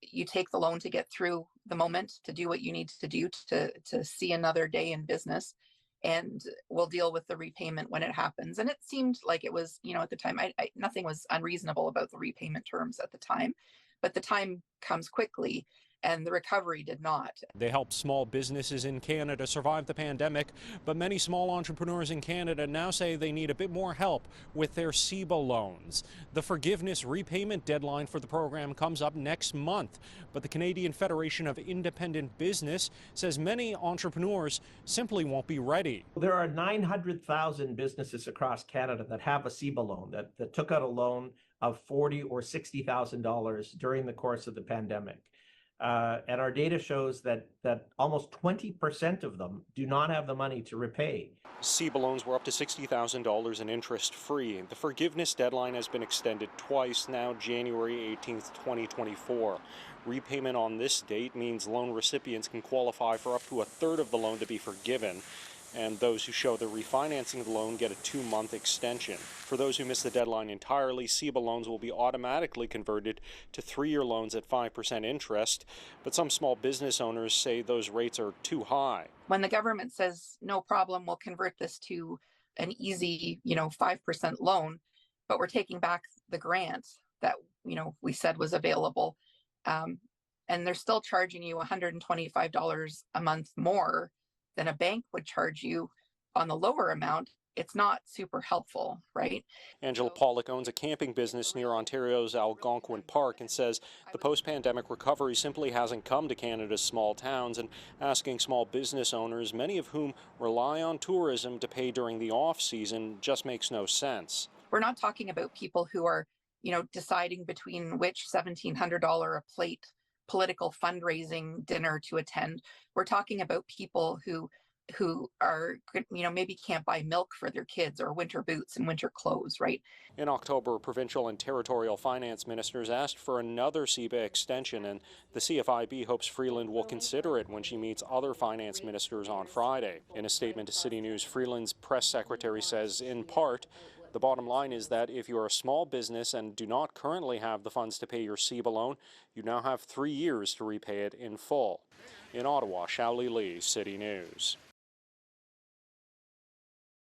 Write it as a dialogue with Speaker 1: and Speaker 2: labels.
Speaker 1: you take the loan to get through the moment, to do what you need to do to see another day in business, and we'll deal with the repayment when it happens. And it seemed like it was, at the time, nothing was unreasonable about the repayment terms at the time, but the time comes quickly and the recovery did not.
Speaker 2: They help small businesses in Canada survive the pandemic, but many small entrepreneurs in Canada now say they need a bit more help with their CEBA loans. The forgiveness repayment deadline for the program comes up next month, but the Canadian Federation of Independent Business says many entrepreneurs simply won't be ready.
Speaker 3: There are 900,000 businesses across Canada that have a CEBA loan, that took out a loan of $40,000 or $60,000 during the course of the pandemic. And our data shows that almost 20% of them do not have the money to repay.
Speaker 2: CEBA loans were up to $60,000 in interest-free. The forgiveness deadline has been extended twice, now January 18th, 2024. Repayment on this date means loan recipients can qualify for up to a third of the loan to be forgiven, and those who show they're refinancing the loan get a 2-month extension. For those who miss the deadline entirely, CEBA loans will be automatically converted to 3-year loans at 5% interest, but some small business owners say those rates are too high.
Speaker 1: When the government says, no problem, we'll convert this to an easy, 5% loan, but we're taking back the grant that, we said was available, and they're still charging you $125 a month more than a bank would charge you on the lower amount, it's not super helpful, right?
Speaker 2: Angela Pollock owns a camping business near Ontario's Algonquin Park and says the post-pandemic recovery simply hasn't come to Canada's small towns, and asking small business owners, many of whom rely on tourism to pay during the off-season, just makes no sense.
Speaker 1: We're not talking about people who are, deciding between which $1,700 a plate political fundraising dinner to attend. We're talking about people who are, maybe can't buy milk for their kids or winter boots and winter clothes, right?
Speaker 2: In October, provincial and territorial finance ministers asked for another CEBA extension, and the CFIB hopes Freeland will consider it when she meets other finance ministers on Friday. In a statement to CityNews, Freeland's press secretary says, in part, the bottom line is that if you are a small business and do not currently have the funds to pay your CEBA loan, you now have 3 years to repay it in full. In Ottawa, Shaoli Lee, City News.